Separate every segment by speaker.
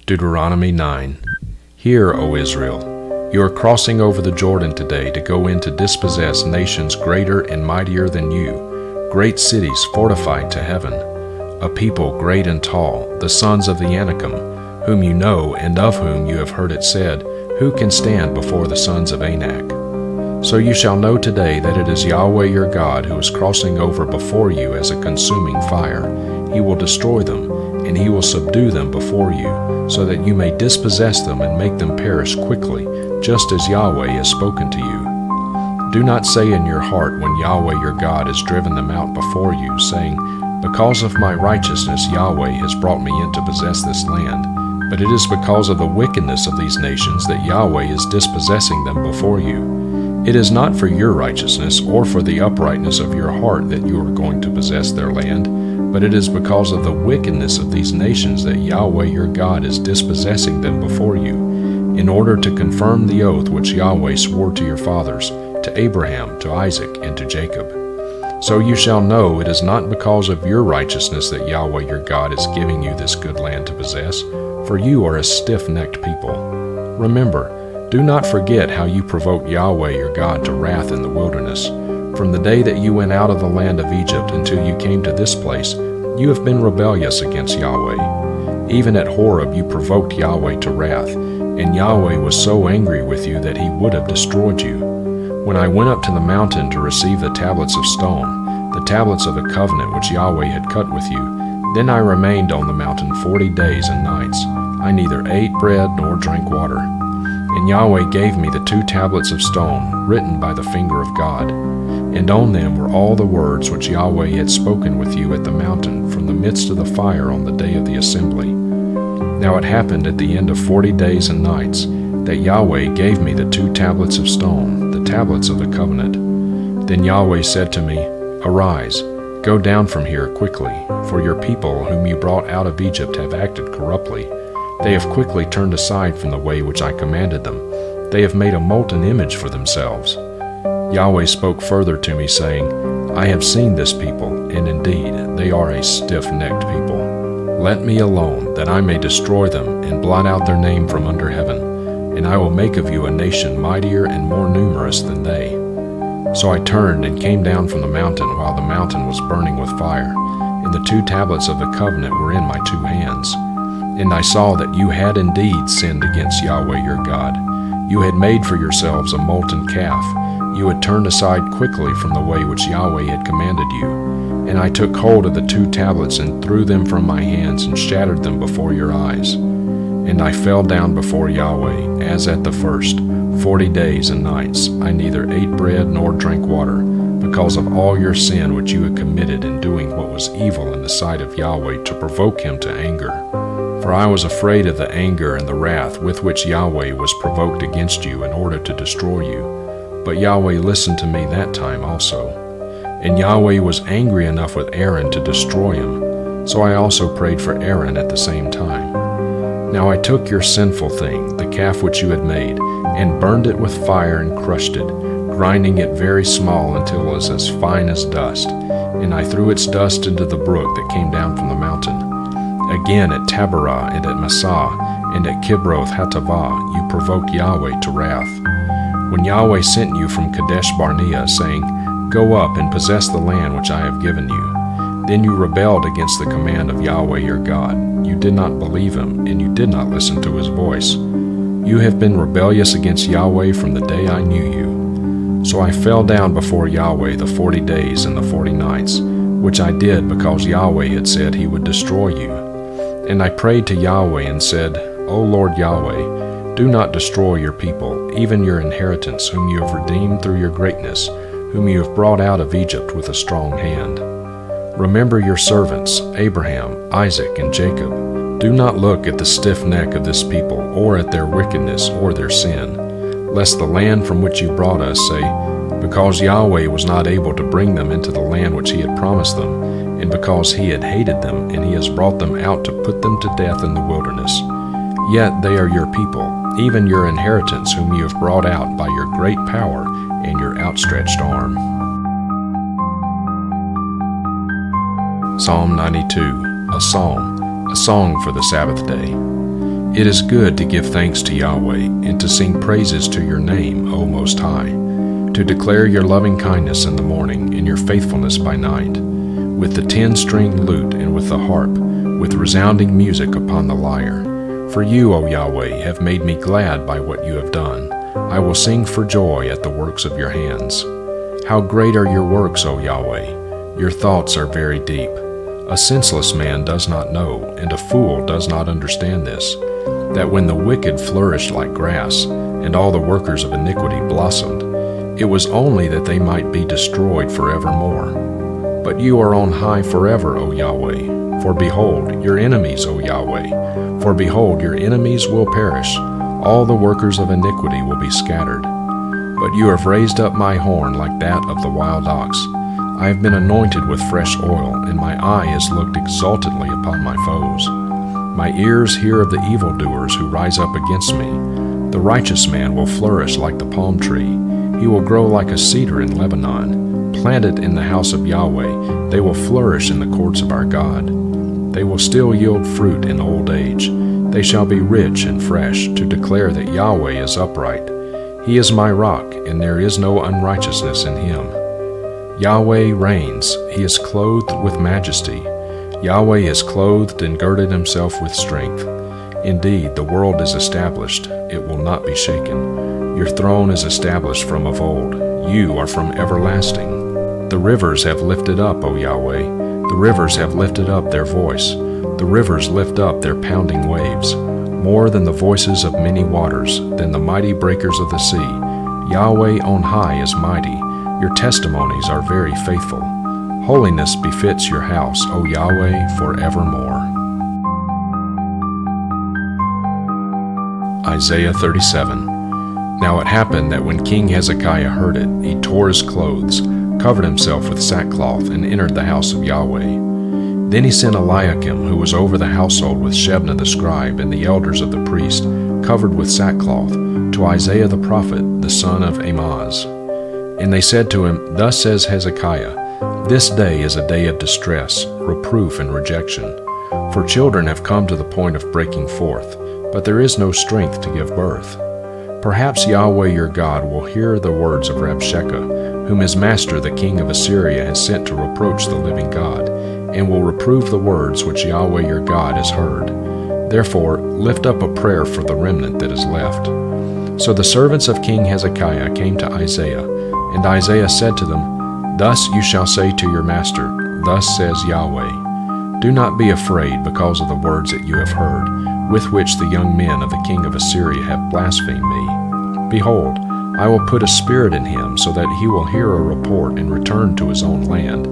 Speaker 1: Deuteronomy 9. Hear, O Israel, you are crossing over the Jordan today to go in to dispossess nations greater and mightier than you, great cities fortified to heaven, a people great and tall, the sons of the Anakim, whom you know and of whom you have heard it said, who can stand before the sons of Anak? So you shall know today that it is Yahweh your God who is crossing over before you as a consuming fire. He will destroy them, and he will subdue them before you, so that you may dispossess them and make them perish quickly, just as Yahweh has spoken to you. Do not say in your heart when Yahweh your God has driven them out before you, saying, because of my righteousness Yahweh has brought me in to possess this land. But it is because of the wickedness of these nations that Yahweh is dispossessing them before you. It is not for your righteousness or for the uprightness of your heart that you are going to possess their land, but it is because of the wickedness of these nations that Yahweh your God is dispossessing them before you, in order to confirm the oath which Yahweh swore to your fathers, to Abraham, to Isaac, and to Jacob. So you shall know it is not because of your righteousness that Yahweh your God is giving you this good land to possess, for you are a stiff-necked people. Remember, do not forget how you provoked Yahweh your God to wrath in the wilderness. From the day that you went out of the land of Egypt until you came to this place, you have been rebellious against Yahweh. Even at Horeb you provoked Yahweh to wrath, and Yahweh was so angry with you that he would have destroyed you. When I went up to the mountain to receive the tablets of stone, the tablets of the covenant which Yahweh had cut with you, then I remained on the mountain 40 days and nights. I neither ate bread nor drank water. And Yahweh gave me the 2 tablets of stone, written by the finger of God. And on them were all the words which Yahweh had spoken with you at the mountain from the midst of the fire on the day of the assembly. Now it happened at the end of 40 days and nights that Yahweh gave me the 2 tablets of stone, the tablets of the covenant. Then Yahweh said to me, Arise, go down from here quickly, for your people whom you brought out of Egypt have acted corruptly. They have quickly turned aside from the way which I commanded them. They have made a molten image for themselves. Yahweh spoke further to me, saying, I have seen this people, and indeed they are a stiff-necked people. Let me alone, that I may destroy them and blot out their name from under heaven, and I will make of you a nation mightier and more numerous than they. So I turned and came down from the mountain while the mountain was burning with fire, and the 2 tablets of the covenant were in my 2 hands. And I saw that you had indeed sinned against Yahweh your God. You had made for yourselves a molten calf. You had turned aside quickly from the way which Yahweh had commanded you. And I took hold of the 2 tablets and threw them from my hands and shattered them before your eyes. And I fell down before Yahweh, as at the first, 40 days and nights. I neither ate bread nor drank water, because of all your sin which you had committed in doing what was evil in the sight of Yahweh to provoke him to anger. For I was afraid of the anger and the wrath with which Yahweh was provoked against you in order to destroy you. But Yahweh listened to me that time also. And Yahweh was angry enough with Aaron to destroy him, so I also prayed for Aaron at the same time. Now I took your sinful thing, the calf which you had made, and burned it with fire and crushed it, grinding it very small until it was as fine as dust. And I threw its dust into the brook that came down from the mountain. Again at Taberah and at Massah and at Kibroth Hattaavah you provoked Yahweh to wrath. When Yahweh sent you from Kadesh Barnea, saying, Go up and possess the land which I have given you, then you rebelled against the command of Yahweh your God. You did not believe him, and you did not listen to his voice. You have been rebellious against Yahweh from the day I knew you. So I fell down before Yahweh the 40 days and the 40 nights, which I did because Yahweh had said he would destroy you. And I prayed to Yahweh and said, O Lord Yahweh, do not destroy your people, even your inheritance, whom you have redeemed through your greatness, whom you have brought out of Egypt with a strong hand. Remember your servants, Abraham, Isaac, and Jacob. Do not look at the stiff neck of this people, or at their wickedness or their sin, lest the land from which you brought us say, Because Yahweh was not able to bring them into the land which he had promised them, and because he had hated them, and he has brought them out to put them to death in the wilderness. Yet they are your people, even your inheritance, whom you have brought out by your great power and your outstretched arm. Psalm 92, a song for the Sabbath day. It is good to give thanks to Yahweh and to sing praises to your name, O Most High, to declare your loving kindness in the morning and your faithfulness by night, with the 10-stringed lute and with the harp, with resounding music upon the lyre. For you, O Yahweh, have made me glad by what you have done. I will sing for joy at the works of your hands. How great are your works, O Yahweh! Your thoughts are very deep. A senseless man does not know, and a fool does not understand this, that when the wicked flourished like grass, and all the workers of iniquity blossomed, it was only that they might be destroyed forevermore. But you are on high forever, O Yahweh. For behold, your enemies, O Yahweh. For behold, your enemies will perish. All the workers of iniquity will be scattered. But you have raised up my horn like that of the wild ox. I have been anointed with fresh oil, and my eye has looked exultantly upon my foes. My ears hear of the evildoers who rise up against me. The righteous man will flourish like the palm tree. He will grow like a cedar in Lebanon. Planted in the house of Yahweh, they will flourish in the courts of our God. They will still yield fruit in old age. They shall be rich and fresh, to declare that Yahweh is upright. He is my rock, and there is no unrighteousness in him. Yahweh reigns, he is clothed with majesty. Yahweh is clothed and girded himself with strength. Indeed, the world is established, it will not be shaken. Your throne is established from of old, you are from everlasting. The rivers have lifted up, O Yahweh, the rivers have lifted up their voice. The rivers lift up their pounding waves, more than the voices of many waters, than the mighty breakers of the sea. Yahweh on high is mighty. Your testimonies are very faithful. Holiness befits your house, O Yahweh, forevermore. Isaiah 37. Now it happened that when King Hezekiah heard it, he tore his clothes, covered himself with sackcloth, and entered the house of Yahweh. Then he sent Eliakim, who was over the household, with Shebna the scribe and the elders of the priest, covered with sackcloth, to Isaiah the prophet, the son of Amoz. And they said to him, Thus says Hezekiah, This day is a day of distress, reproof, and rejection. For children have come to the point of breaking forth, but there is no strength to give birth. Perhaps Yahweh your God will hear the words of Rabshakeh, whom his master the king of Assyria has sent to reproach the living God, and will reprove the words which Yahweh your God has heard. Therefore, lift up a prayer for the remnant that is left. So the servants of King Hezekiah came to Isaiah, and Isaiah said to them, Thus you shall say to your master, Thus says Yahweh, Do not be afraid because of the words that you have heard, with which the young men of the king of Assyria have blasphemed me. Behold, I will put a spirit in him, so that he will hear a report and return to his own land,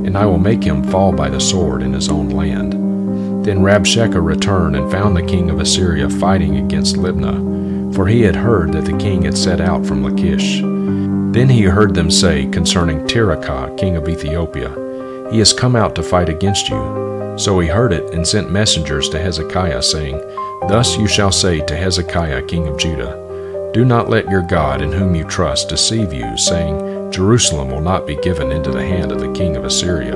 Speaker 1: and I will make him fall by the sword in his own land. Then Rabshakeh returned and found the king of Assyria fighting against Libnah, for he had heard that the king had set out from Lachish. Then he heard them say concerning Tirachah, king of Ethiopia, He has come out to fight against you. So he heard it and sent messengers to Hezekiah, saying, Thus you shall say to Hezekiah, king of Judah, Do not let your God in whom you trust deceive you, saying, Jerusalem will not be given into the hand of the king of Assyria.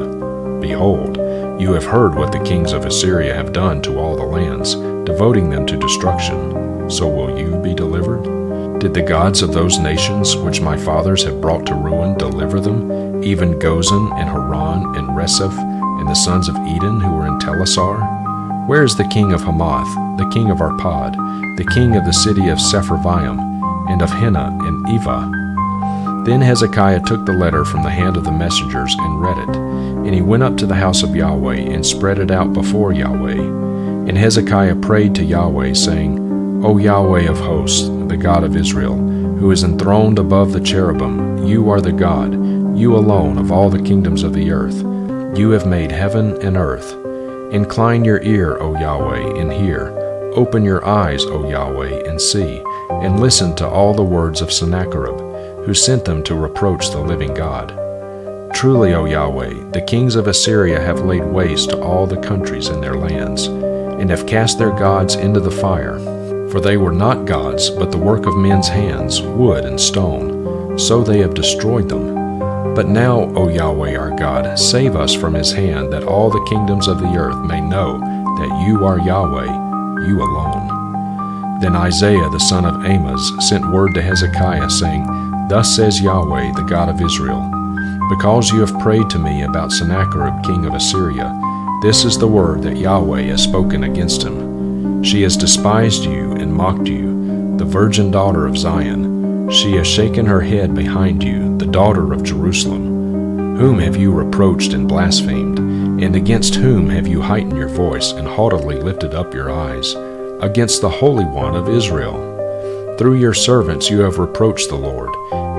Speaker 1: Behold, you have heard what the kings of Assyria have done to all the lands, devoting them to destruction. So will you be delivered? Did the gods of those nations which my fathers have brought to ruin deliver them, even Gozan and Haran and Reseph and the sons of Eden who were in Telassar? Where is the king of Hamath, the king of Arpad, the king of the city of Sepharvaim, and of Hena and Eva? Then Hezekiah took the letter from the hand of the messengers and read it. And he went up to the house of Yahweh and spread it out before Yahweh. And Hezekiah prayed to Yahweh, saying, O Yahweh of hosts, the God of Israel, who is enthroned above the cherubim, you are the God, you alone of all the kingdoms of the earth. You have made heaven and earth. Incline your ear, O Yahweh, and hear. Open your eyes, O Yahweh, and see, and listen to all the words of Sennacherib, who sent them to reproach the living God. Truly, O Yahweh, the kings of Assyria have laid waste to all the countries in their lands, and have cast their gods into the fire. For they were not gods, but the work of men's hands, wood and stone. So they have destroyed them. But now, O Yahweh our God, save us from his hand, that all the kingdoms of the earth may know that you are Yahweh, you alone. Then Isaiah the son of Amoz sent word to Hezekiah, saying, Thus says Yahweh, the God of Israel, Because you have prayed to me about Sennacherib king of Assyria, this is the word that Yahweh has spoken against him. She has despised you and mocked you, the virgin daughter of Zion. She has shaken her head behind you, the daughter of Jerusalem. Whom have you reproached and blasphemed? And against whom have you heightened your voice and haughtily lifted up your eyes? Against the Holy One of Israel. Through your servants you have reproached the Lord,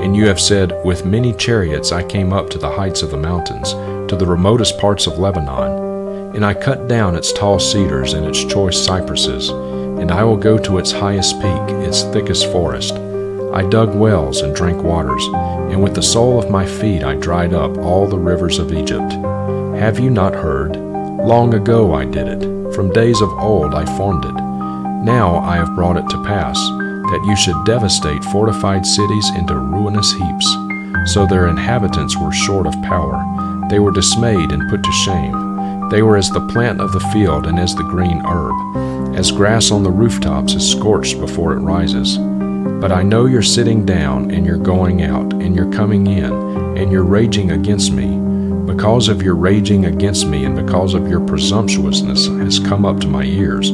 Speaker 1: and you have said, With many chariots I came up to the heights of the mountains, to the remotest parts of Lebanon. And I cut down its tall cedars and its choice cypresses, and I will go to its highest peak, its thickest forest. I dug wells and drank waters, and with the sole of my feet I dried up all the rivers of Egypt. Have you not heard? Long ago I did it. From days of old I formed it. Now I have brought it to pass, that you should devastate fortified cities into ruinous heaps. So their inhabitants were short of power. They were dismayed and put to shame. They were as the plant of the field and as the green herb, as grass on the rooftops is scorched before it rises. But I know you're sitting down, and you're going out, and you're coming in, and you're raging against me. Because of your raging against me and because of your presumptuousness has come up to my ears.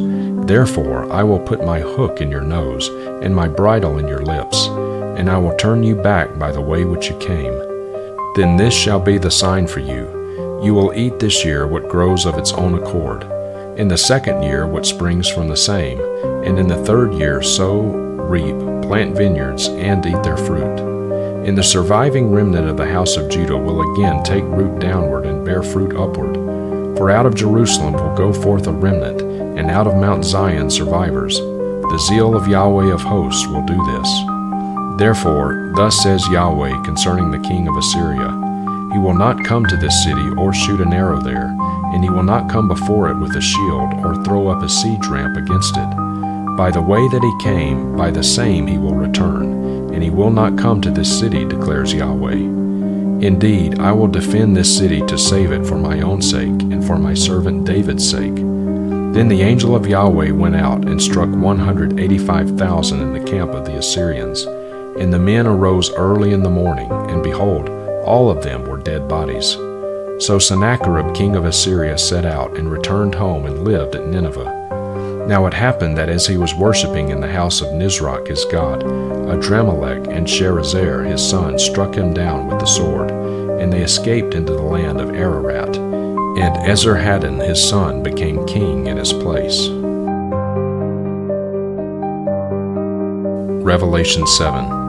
Speaker 1: Therefore I will put my hook in your nose and my bridle in your lips, and I will turn you back by the way which you came. Then this shall be the sign for you. You will eat this year what grows of its own accord, in the second year what springs from the same, and in the third year sow, reap, plant vineyards, and eat their fruit. And the surviving remnant of the house of Judah will again take root downward and bear fruit upward. For out of Jerusalem will go forth a remnant, and out of Mount Zion survivors. The zeal of Yahweh of hosts will do this. Therefore, thus says Yahweh concerning the king of Assyria, He will not come to this city or shoot an arrow there, and he will not come before it with a shield or throw up a siege ramp against it. By the way that he came, by the same he will return, and he will not come to this city, declares Yahweh. Indeed, I will defend this city to save it for my own sake and for my servant David's sake. Then the angel of Yahweh went out and struck 185,000 in the camp of the Assyrians. And the men arose early in the morning, and behold, all of them were dead bodies. So Sennacherib king of Assyria set out and returned home and lived at Nineveh. Now it happened that as he was worshipping in the house of Nisroch his god, Adrammelech and Sharezer his son struck him down with the sword, and they escaped into the land of Ararat. And Esarhaddon his son became king in his place. Revelation 7.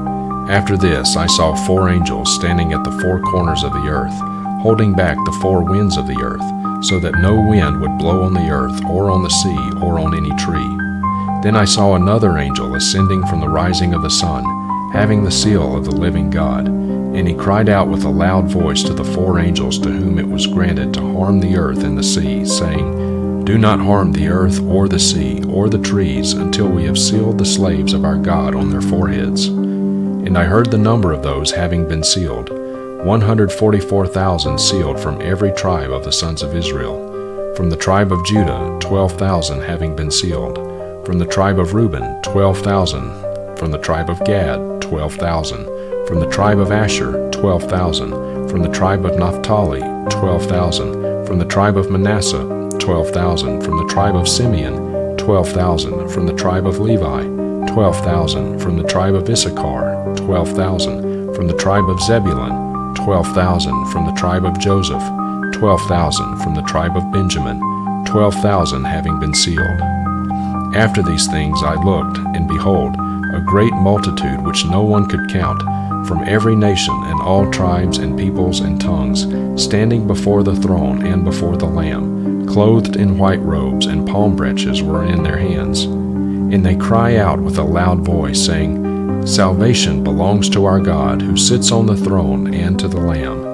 Speaker 1: After this I saw 4 angels standing at the 4 corners of the earth, holding back the 4 winds of the earth, so that no wind would blow on the earth, or on the sea, or on any tree. Then I saw another angel ascending from the rising of the sun, having the seal of the living God. And he cried out with a loud voice to the 4 angels to whom it was granted to harm the earth and the sea, saying, Do not harm the earth, or the sea, or the trees, until we have sealed the slaves of our God on their foreheads. And I heard the number of those having been sealed, 144,000 sealed from every tribe of the sons of Israel. From the tribe of Judah, 12,000 having been sealed. From the tribe of Reuben, 12,000. From the tribe of Gad, 12,000. From the tribe of Asher, 12,000. From the tribe of Naphtali, 12,000. From the tribe of Manasseh, 12,000. From the tribe of Simeon, 12,000. From the tribe of Levi, 12,000. From the tribe of Issachar, 12,000. From the tribe of Zebulun, 12,000. From the tribe of Joseph, 12,000. From the tribe of Benjamin, 12,000 having been sealed. After these things I looked, and behold, a great multitude which no one could count, from every nation and all tribes and peoples and tongues, standing before the throne and before the Lamb, clothed in white robes, and palm branches were in their hands. And they cry out with a loud voice, saying, Salvation belongs to our God, who sits on the throne, and to the Lamb.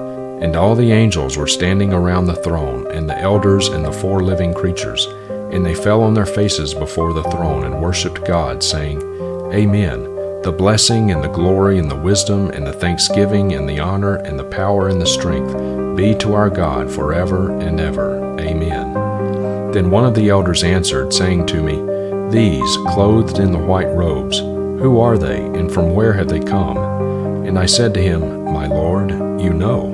Speaker 1: And all the angels were standing around the throne, and the elders and the 4 living creatures. And they fell on their faces before the throne and worshipped God, saying, Amen. The blessing and the glory and the wisdom and the thanksgiving and the honor and the power and the strength be to our God forever and ever. Amen. Then one of the elders answered, saying to me, These, clothed in the white robes, who are they, and from where have they come? And I said to him, My Lord, you know.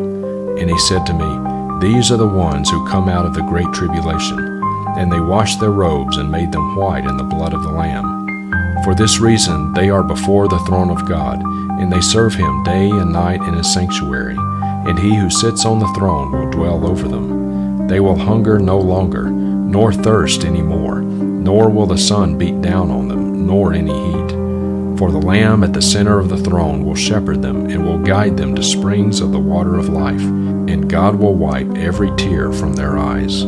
Speaker 1: And he said to me, These are the ones who come out of the great tribulation, and they washed their robes and made them white in the blood of the Lamb. For this reason they are before the throne of God, and they serve him day and night in his sanctuary, and he who sits on the throne will dwell over them. They will hunger no longer, nor thirst any more, nor will the sun beat down on them, nor any heat. For the Lamb at the center of the throne will shepherd them and will guide them to springs of the water of life, and God will wipe every tear from their eyes.